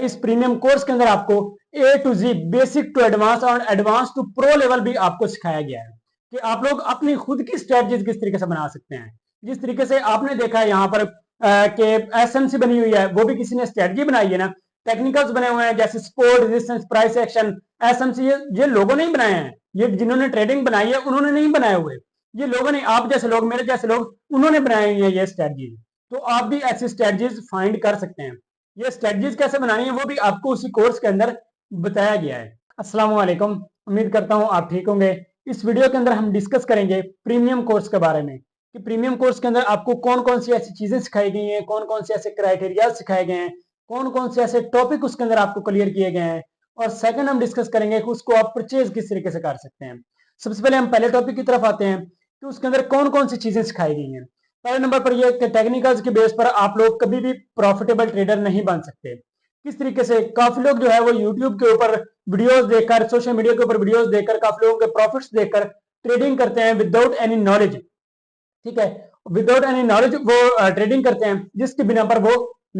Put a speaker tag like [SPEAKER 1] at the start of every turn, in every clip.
[SPEAKER 1] इस premium course के अंदर आपको A to Z, basic to advance और एडवांस टू प्रो लेवल भी आपको सिखाया गया है कि आप लोग अपनी खुद की स्ट्रेटजीज किस तरीके से बना सकते हैं। जिस तरीके से आपने देखा है यहाँ पर कि एसएमसी बनी हुई है, वो भी किसी ने स्ट्रेटजी बनाई है ना। टेक्निकल्स बने हुए हैं जैसे support, resistance, price action, SMC, ये लोगों ने ही बनाए हैं। ये जिन्होंने ट्रेडिंग बनाई है उन्होंने नहीं बनाए हुए, ये लोगों ने, आप जैसे लोग, मेरे जैसे लोग, उन्होंने बनाई हुई है ये स्ट्रेटजीज। तो आप भी ऐसी स्ट्रेटजीज फाइंड कर सकते हैं। ये स्ट्रेटजीज कैसे बनानी है वो भी आपको उसी कोर्स के अंदर बताया गया है। अस्सलाम वालेकुम, उम्मीद करता हूं आप ठीक होंगे। इस वीडियो के अंदर हम डिस्कस करेंगे प्रीमियम कोर्स के बारे में कि प्रीमियम कोर्स के अंदर आपको कौन कौन सी ऐसी चीजें सिखाई गई हैं, कौन कौन से ऐसे क्राइटेरिया सिखाए गए हैं, कौन कौन से ऐसे टॉपिक उसके अंदर आपको क्लियर किए गए हैं। और सेकंड हम डिस्कस करेंगे कि उसको आप परचेज किस तरीके से कर सकते हैं। सबसे पहले हम पहले टॉपिक की तरफ आते हैं कि उसके अंदर कौन कौन सी चीजें सिखाई गई हैं। पहले नंबर पर यह कि टेक्निकल्स के बेस पर आप लोग कभी भी प्रॉफिटेबल ट्रेडर नहीं बन सकते। किस तरीके से, काफी लोग जो है वो यूट्यूब के ऊपर वीडियोस देखकर, सोशल मीडिया के ऊपर वीडियोस देखकर, काफी लोगों के प्रॉफिट्स देखकर ट्रेडिंग करते हैं विदाउट एनी नॉलेज। ठीक है, विदाउट एनी नॉलेज वो ट्रेडिंग करते हैं जिसके बिना पर वो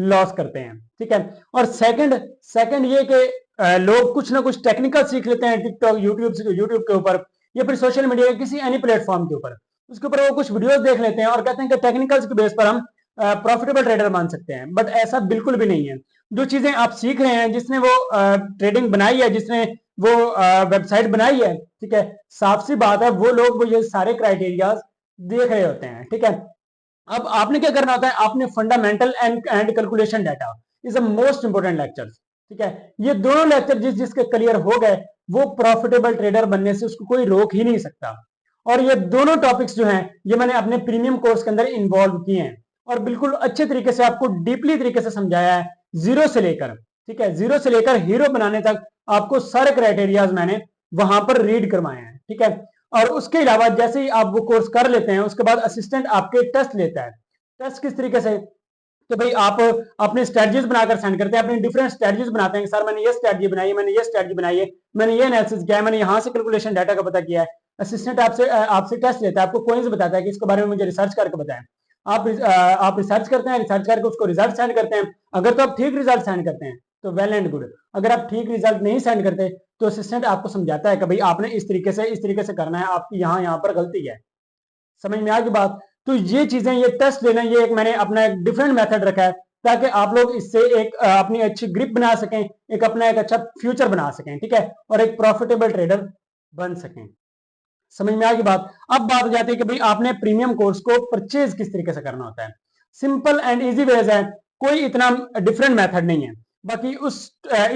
[SPEAKER 1] लॉस करते हैं। ठीक है, और सेकंड ये कि लोग कुछ ना कुछ टेक्निकल सीख लेते हैं टिकटॉक, यूट्यूब के ऊपर या फिर सोशल मीडिया के किसी एनी प्लेटफॉर्म के ऊपर, उसके ऊपर वो कुछ वीडियोस देख लेते हैं और कहते हैं कि टेक्निकल्स के बेस पर हम प्रॉफिटेबल ट्रेडर मान सकते हैं। बट ऐसा बिल्कुल भी नहीं है। जो चीजें आप सीख रहे हैं, जिसने वो ट्रेडिंग बनाई है, जिसने वो वेबसाइट बनाई है, ठीक है, साफ सी बात है वो लोग वो ये सारे क्राइटेरियाज देख रहे होते हैं। ठीक है, अब आपने क्या करना होता है, आपने fundamental and calculation data is the most important lecture. ठीक है, ये दोनों लेक्चर जिसके क्लियर हो गए वो प्रॉफिटेबल ट्रेडर बनने से उसको कोई रोक ही नहीं सकता। और ये दोनों टॉपिक्स जो हैं ये मैंने अपने प्रीमियम कोर्स के अंदर इन्वॉल्व किए हैं और बिल्कुल अच्छे तरीके से आपको डीपली तरीके से समझाया है, जीरो से लेकर, ठीक है, जीरो से लेकर हीरो बनाने तक आपको सारे क्राइटेरियाज मैंने वहां पर रीड करवाए हैं। ठीक है, और उसके अलावा जैसे ही आप वो कोर्स कर लेते हैं उसके बाद असिस्टेंट आपके टेस्ट लेता है। टेस्ट किस तरीके से, तो भाई आप अपने स्ट्रेटजीज बनाकर सेंड करते हैं, अपनी डिफरेंट स्ट्रेटजीज बनाते हैं। सर मैंने ये स्ट्रेटजी बनाई है, मैंने ये स्ट्रेटजी बनाई है, मैंने ये एनालिसिस किया है, मैंने यहाँ से कैलकुलेशन डाटा का पता किया है। असिस्टेंट आपसे टेस्ट लेता है, आपको कोइंस बताता है कि इसके बारे में मुझे रिसर्च करके बताएं। आप रिसर्च करते हैं, रिसर्च करके उसको रिजल्ट सेंड करते हैं। अगर तो आप ठीक रिजल्ट सेंड करते हैं तो वेल एंड गुड। अगर आप ठीक रिजल्ट नहीं सेंड करते तो असिस्टेंट आपको समझाता है कि भाई आपने इस तरीके से करना है, आपकी यहाँ पर गलती है। समझ में आ गई बात। तो ये चीजें, ये टेस्ट लेना, ये एक मैंने अपना एक डिफरेंट मेथड रखा है ताकि आप लोग इससे एक अपनी अच्छी ग्रिप बना सकें, एक अपना एक अच्छा फ्यूचर बना सकें। ठीक है, और एक प्रॉफिटेबल ट्रेडर बन सकें। समझ में आ गई बात। अब बात हो जाती है कि भाई आपने प्रीमियम कोर्स को परचेज किस तरीके से करना होता है। सिंपल एंड इजी वेज है, कोई इतना डिफरेंट मेथड नहीं है। बाकी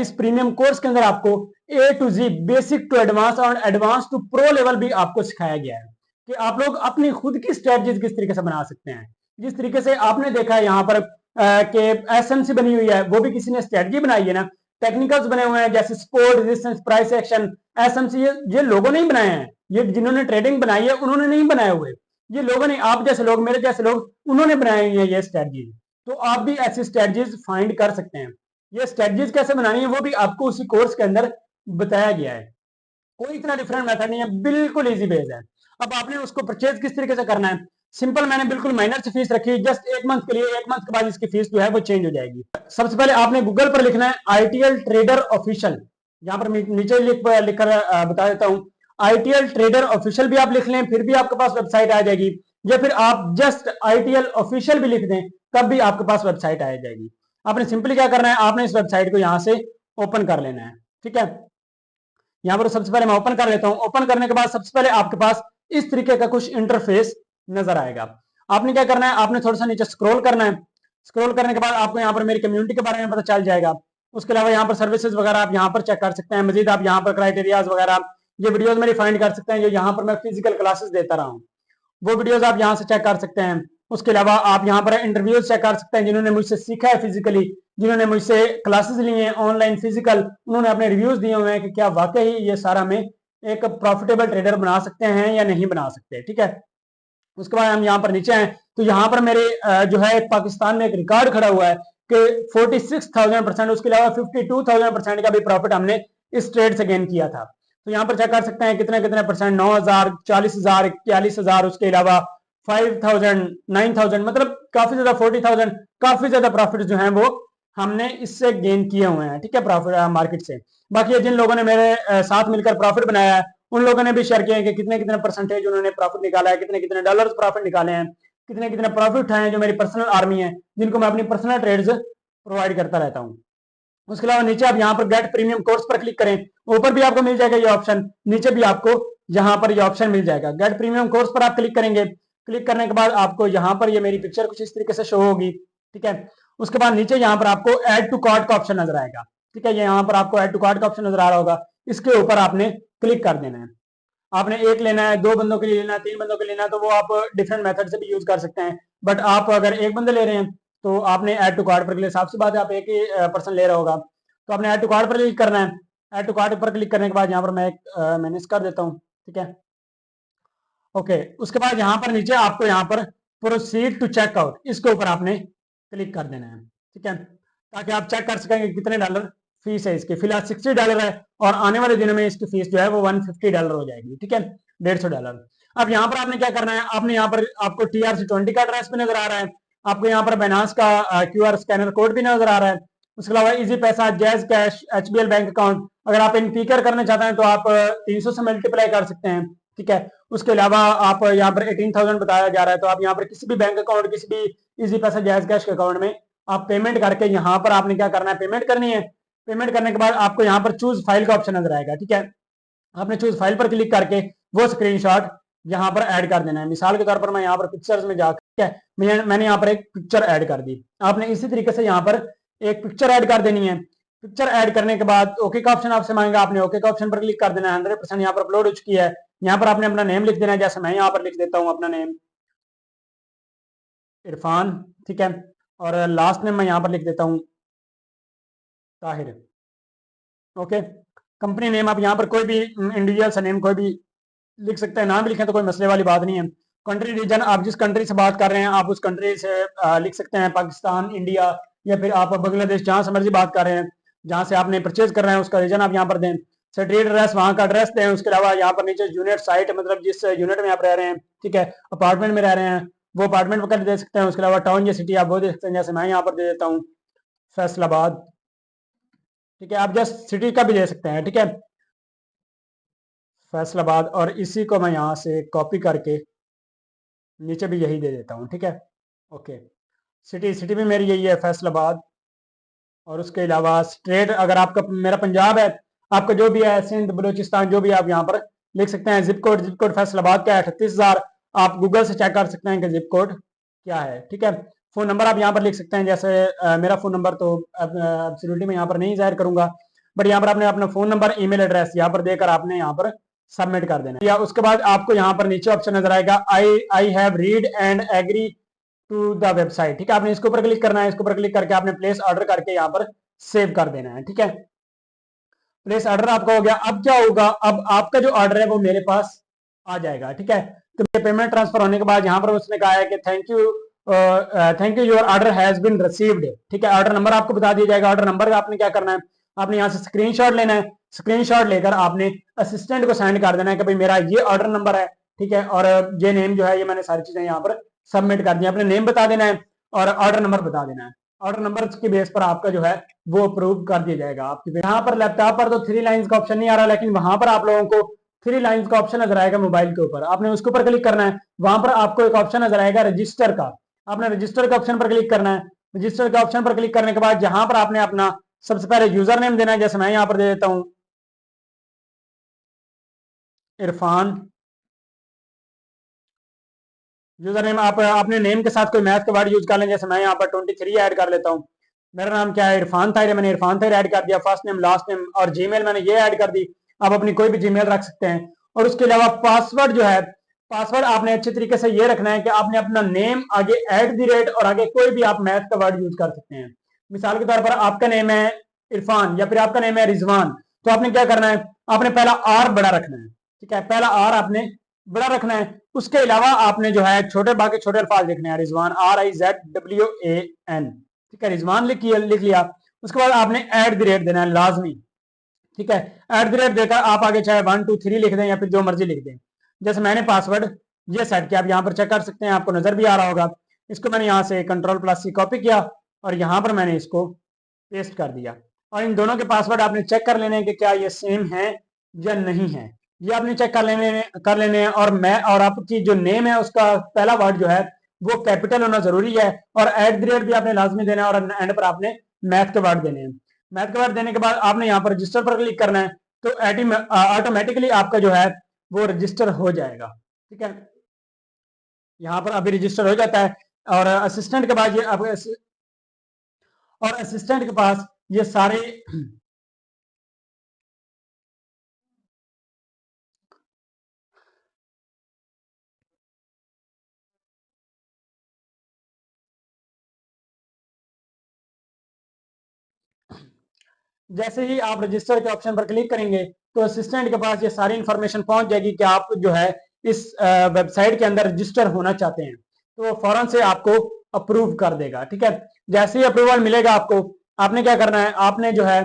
[SPEAKER 1] इस प्रीमियम कोर्स के अंदर आपको A to Z, basic to advance और एडवांस टू प्रो लेवल भी आपको सिखाया गया है कि आप लोग अपनी खुद की स्ट्रेटजीज किस तरीके से बना सकते हैं। जिस तरीके से आपने देखा है यहाँ पर कि एसएमसी बनी हुई है, वो भी किसी ने स्ट्रेटजी बनाई है ना। टेक्निकल्स बने हुए हैं जैसे support, resistance, price action, SMC, ये लोगों ने ही बनाए हैं। ये जिन्होंने ट्रेडिंग बनाई है उन्होंने नहीं बनाए हुए, ये लोगों ने, आप जैसे लोग, मेरे जैसे लोग, उन्होंने बनाई हुई है ये स्ट्रेटजीज। तो आप भी ऐसी स्ट्रेटजीज फाइंड कर सकते हैं। ये स्ट्रेटजीज कैसे बनानी है वो भी आपको उसी कोर्स के अंदर बताया गया है। कोई इतना डिफरेंट मेथड नहीं है, बिल्कुल इजी बेस है। अब आपने उसको परचेज किस तरीके से करना है, सिंपल, मैंने बिल्कुल माइनर से फीस रखी, जस्ट एक मंथ के लिए, एक मंथ के बाद इसकी फीस जो है वो चेंज हो जाएगी। सबसे पहले आपने गूगल पर लिखना है आईटीएल ट्रेडर ऑफिशियल, यहाँ पर नीचे लिखकर बता देता हूँ, आईटीएल ट्रेडर ऑफिशियल भी आप लिख लें फिर भी आपके पास वेबसाइट आ जाएगी, या फिर आप जस्ट आईटीएल ऑफिशियल भी लिख दें तब भी आपके पास वेबसाइट आ जाएगी। आपने सिंपली क्या करना है, आपने इस वेबसाइट को यहाँ से ओपन कर लेना है। ठीक है, यहाँ पर सबसे पहले मैं ओपन कर लेता हूँ। ओपन करने के बाद सबसे पहले आपके पास इस तरीके का कुछ इंटरफेस नजर आएगा। आपने क्या करना है, आपने थोड़ा सा नीचे स्क्रॉल करना है। स्क्रॉल करने के बाद आपको यहाँ पर मेरी कम्युनिटी के बारे में पता चल जाएगा। उसके अलावा यहाँ पर सर्विसेज वगैरह आप यहाँ पर चेक कर सकते हैं। मजीद आप यहाँ पर क्राइटेरियाज वगैरह, ये वीडियोज मेरी फाइंड कर सकते हैं जो यहाँ पर मैं फिजिकल क्लासेस देता रहा हूँ, वो वीडियोज आप यहाँ से चेक कर सकते हैं। उसके अलावा आप यहाँ पर इंटरव्यूज चेक कर सकते हैं, जिन्होंने मुझसे सीखा है फिजिकली, जिन्होंने मुझसे क्लासेस ली हैं ऑनलाइन फिजिकल, उन्होंने अपने रिव्यूज दिए हुए हैं कि क्या वाकई ये सारा में एक प्रॉफिटेबल ट्रेडर बना सकते हैं या नहीं बना सकते। ठीक है, उसके बाद हम यहाँ पर नीचे हैं तो यहाँ पर मेरे जो है पाकिस्तान में एक रिकॉर्ड खड़ा हुआ है कि 46,000%, उसके अलावा 52,000% का भी प्रॉफिट हमने इस ट्रेड से गेन किया था। तो यहाँ पर चेक कर सकते हैं कितने कितने परसेंट, 9,000, 40,000, 41,000, उसके अलावा 5,000, 9,000, मतलब काफी ज्यादा, 40,000, काफी ज्यादा प्रॉफिट जो है वो हमने इससे गेन किए हुए हैं, ठीक है, प्रॉफिट मार्केट से। बाकी जिन लोगों ने मेरे साथ मिलकर प्रॉफिट बनाया है उन लोगों ने भी शेयर किया है कि कितने कितने परसेंटेज उन्होंने प्रॉफिट निकाला है, कितने कितने डॉलर्स प्रॉफिट निकाले हैं, कितने कितने प्रॉफिट उठाए हैं, जो मेरी पर्सनल आर्मी है जिनको मैं अपनी पर्सनल ट्रेड्स प्रोवाइड करता रहता हूँ। उसके अलावा नीचे आप यहाँ पर गेट प्रीमियम कोर्स पर क्लिक करें, ऊपर भी आपको मिल जाएगा ये ऑप्शन, नीचे भी आपको यहाँ पर ये ऑप्शन मिल जाएगा। गेट प्रीमियम कोर्स पर आप क्लिक करेंगे, क्लिक करने के बाद आपको यहाँ पर ये मेरी पिक्चर कुछ इस तरीके से शो होगी, ठीक है। उसके बाद नीचे यहाँ पर आपको ऐड टू कार्ट का ऑप्शन नजर आएगा, ठीक है, यहाँ पर आपको ऐड टू कार्ट का ऑप्शन नजर आ रहा होगा, इसके ऊपर आपने क्लिक कर देना है। आपने एक लेना है, 2 बंदों के लिए लेना है, 3 बंदों के लिए लेना है, तो वो आप डिफरेंट मेथड से भी यूज कर सकते हैं। बट आप अगर एक बंदे ले रहे हैं तो आपने ऐड टू कार्ट पर क्लिक, साफ सी बात है आप एक ही पर्सन ले रहा होगा, तो आपने ऐड टू कार्ट पर क्लिक करना है। ऐड टू कार्ट पर क्लिक करने के बाद यहाँ पर मैं मैनेज कर देता हूँ, ठीक है, ओके। उसके बाद यहाँ पर नीचे आपको यहाँ पर प्रोसीड टू चेकआउट, इसके ऊपर आपने क्लिक कर देना है, ठीक है, ताकि आप चेक कर सकेंगे कितने डॉलर फीस है इसकी। फिलहाल $60 है और आने वाले दिनों में इसकी फीस जो है वो $150 हो जाएगी, ठीक है, $150। अब यहाँ पर आपने क्या करना है, आपने यहाँ पर आपको TRC20 का एड्रेस भी नजर आ रहा है, आपको यहाँ पर बाइनेंस का QR स्कैनर कोड भी नजर आ रहा है। उसके अलावा इजी पैसा, jazz cash, HBL bank account, अगर आप इन पीकर करना चाहते हैं तो आप 300 से मल्टीप्लाई कर सकते हैं, ठीक है। उसके अलावा आप यहाँ पर 18,000 बताया जा रहा है, तो आप यहाँ पर किसी भी बैंक अकाउंट, किसी भी इजी पैसा, जैज कैश के अकाउंट में आप पेमेंट करके यहाँ पर आपने क्या करना है, पेमेंट करनी है। पेमेंट करने के बाद आपको यहाँ पर चूज फाइल का ऑप्शन नजर आएगा, ठीक है, आपने चूज फाइल पर क्लिक करके वो स्क्रीनशॉट यहाँ पर ऐड कर देना है। मिसाल के तौर पर मैं यहाँ पर पिक्चर्स में जाकर मैंने यहाँ पर एक पिक्चर ऐड कर दी, आपने इसी तरीके से यहाँ पर एक पिक्चर ऐड कर देनी है। पिक्चर ऐड करने के बाद ओके का ऑप्शन आपसे मांगेगा, आपने ओके का ऑप्शन पर क्लिक कर देना है। 100% यहाँ पर अपलोड हो चुकी है। यहाँ पर आपने अपना नेम लिख देना है, जैसे मैं यहाँ पर लिख देता हूँ अपना नेम इरफान, ठीक है, और लास्ट नेम मैं यहाँ पर लिख देता हूँ ताहिर, ओके। कंपनी नेम आप यहाँ पर कोई भी इंडिविजुअल सा नेम कोई भी लिख सकते हैं, नाम भी लिखें तो कोई मसले वाली बात नहीं है। कंट्री रीजन, आप जिस कंट्री से बात कर रहे हैं आप उस कंट्री से लिख सकते हैं, पाकिस्तान, इंडिया, या फिर आप बांग्लादेश, जहां से मर्जी बात कर रहे हैं, जहां से आपने परचेज कर रहे हैं उसका रीजन आप यहाँ पर दें। स्ट्रीट एड्रेस, वहां का एड्रेस दें। उसके अलावा यहाँ पर नीचे यूनिट साइट, मतलब जिस यूनिट में आप रह रहे हैं, ठीक है, अपार्टमेंट में रह रहे हैं वो अपार्टमेंट वगैरह दे सकते हैं। उसके अलावा टाउन या सिटी आप वो दे सकते हैं, जैसे मैं यहाँ पर दे देता हूँ फैसलाबाद, ठीक है, आप जस्ट सिटी का भी दे सकते हैं, ठीक है, फैसलाबाद। और इसी को मैं यहाँ से कॉपी करके नीचे भी यही दे देता हूँ, ठीक है, ओके। सिटी भी मेरी यही है, फैसलाबाद। और उसके अलावा स्टेट, अगर आपका मेरा पंजाब है, आपका जो भी है सिंध, बलूचिस्तान, जो भी आप यहाँ पर लिख सकते हैं। जिप कोड फैसलाबाद का है 38,000, आप गूगल से चेक कर सकते हैं कि जिप कोड क्या है, ठीक है। फोन नंबर आप यहाँ पर लिख सकते हैं, जैसे मेरा फोन नंबर तो एब्सोल्युटली मैं यहाँ पर नहीं जाहिर करूंगा, बट यहाँ पर आपने अपना फोन नंबर, ईमेल एड्रेस यहाँ पर देकर आपने यहाँ पर सबमिट कर देना है। या उसके बाद आपको यहाँ पर नीचे ऑप्शन नजर आएगा, I have read and agree to the website, ठीक है, आपने इसके ऊपर क्लिक करना है। इसके ऊपर क्लिक करके आपने प्लेस ऑर्डर करके यहाँ पर सेव कर देना है, ठीक है। प्लेस ऑर्डर आपका हो गया। अब क्या होगा, अब आपका जो ऑर्डर है वो मेरे पास आ जाएगा, ठीक है। तो पेमेंट ट्रांसफर होने के बाद यहाँ पर उसने कहा है कि thank you your order has been received, ठीक है। ऑर्डर नंबर आपको बता दिया जाएगा। ऑर्डर नंबर आपने क्या करना है, आपने यहाँ से स्क्रीनशॉट लेना है। स्क्रीनशॉट लेकर आपने असिस्टेंट को सेंड कर देना है कि भाई मेरा ये ऑर्डर नंबर है, ठीक है, और ये नेम जो है, ये मैंने सारी चीजें यहाँ पर सबमिट कर दी। अपने नेम बता देना है और ऑर्डर नंबर बता देना है। ऑर्डर नंबर के बेस पर आपका जो है वो अप्रूव कर दिया जाएगा आपके। यहाँ पर लैपटॉप पर तो 3 लाइंस का ऑप्शन नहीं आ रहा, लेकिन वहां पर आप लोगों को 3 लाइंस का ऑप्शन नजर आएगा मोबाइल के ऊपर। आपने उसके ऊपर क्लिक करना है, वहां पर आपको एक ऑप्शन नजर आएगा रजिस्टर का, आपने रजिस्टर के ऑप्शन पर क्लिक करना है। रजिस्टर के ऑप्शन पर क्लिक करने के बाद जहां पर आपने अपना सबसे पहले यूजर नेम देना है, जैसे मैं यहाँ पर दे देता हूँ इरफान। यूजर नेम आप अपने नेम के साथ कोई मैथ का वर्ड यूज कर लें, जैसे मैं यहाँ पर 23 ऐड कर लेता हूँ। मेरा नाम क्या है, इरफान ताहिर, मैंने इरफान ताहिर ऐड कर दिया, फर्स्ट नेम, लास्ट नेम, और जीमेल मैंने ये ऐड कर दी। आप अपनी कोई भी जीमेल रख सकते हैं। और उसके अलावा पासवर्ड जो है, पासवर्ड आपने अच्छे तरीके से ये रखना है कि आपने अपना नेम आगे @ और आगे कोई भी आप मैथ का वर्ड यूज कर सकते हैं। मिसाल के तौर पर आपका नेम है इरफान या फिर आपका नेम है रिजवान, तो आपने क्या करना है, आपने पहला R बड़ा रखना है, ठीक है, पहला R आपने बड़ा रखना है। उसके अलावा आपने जो है छोटे बाकी छोटे अल्फाज लिखने हैं, रिजवान RIZWAN, ठीक है, रिजवान लिख लिया। उसके बाद आपने @ देना है लाजमी, ठीक है। @ देकर आप आगे चाहे 1 2 3 लिख दें या फिर जो मर्जी लिख दें। जैसे मैंने पासवर्ड ये सेट किया, आप यहाँ पर चेक कर सकते हैं, आपको नजर भी आ रहा होगा। इसको मैंने यहाँ से Ctrl+C कॉपी किया और यहाँ पर मैंने इसको पेस्ट कर दिया। और इन दोनों के पासवर्ड आपने चेक कर लेने हैं कि क्या ये सेम है या नहीं है, ये आपने चेक कर लेने हैं। और मैं और आपकी जो नेम है उसका पहला वर्ड जो है वो कैपिटल होना जरूरी है, और एट द रेट भी आपने लाजमी देना है, और एंड पर आपने मैथ के वर्ड देने हैं। मैथ के वर्ड देने के बाद आपने यहाँ पर रजिस्टर पर क्लिक करना है, तो ऑटोमेटिकली आपका जो है वो रजिस्टर हो जाएगा। ठीक है, यहाँ पर अभी रजिस्टर हो जाता है। और असिस्टेंट के बाद और असिस्टेंट के पास ये सारे जैसे ही आप रजिस्टर के ऑप्शन पर क्लिक करेंगे तो असिस्टेंट के पास ये सारी इंफॉर्मेशन पहुंच जाएगी कि आप जो है इस वेबसाइट के अंदर रजिस्टर होना चाहते हैं, तो वो फौरन से आपको अप्रूव कर देगा। ठीक है, जैसे ही अप्रूवल मिलेगा आपको, आपने क्या करना है, आपने जो है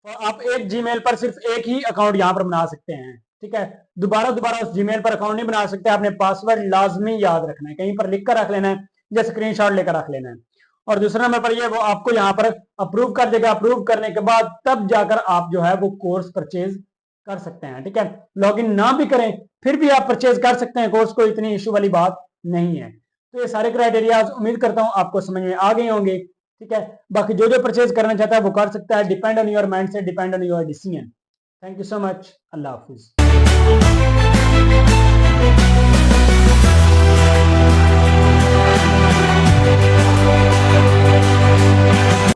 [SPEAKER 1] आप एक जीमेल पर सिर्फ एक ही अकाउंट यहाँ पर बना सकते हैं। ठीक है, दोबारा दोबारा उस जीमेल पर अकाउंट नहीं बना सकते। आपने पासवर्ड लाजमी याद रखना है, कहीं पर लिख कर रख लेना है या स्क्रीनशॉट लेकर रख लेना है। और दूसरा नंबर पर ये वो आपको यहाँ पर अप्रूव कर देगा। अप्रूव करने के बाद तब जाकर आप जो है वो कोर्स परचेज कर सकते हैं। ठीक है, लॉगिन ना भी करें फिर भी आप परचेज कर सकते हैं कोर्स, को इतनी इशू वाली बात नहीं है। तो ये सारे क्राइटेरिया उम्मीद करता हूँ आपको समझ में आ गए होंगे। ठीक है, बाकी जो जो परचेज करना चाहता है वो कर सकता है, डिपेंड ऑन योर माइंड से, depend on your decision. Thank you so much, Allah Hafiz.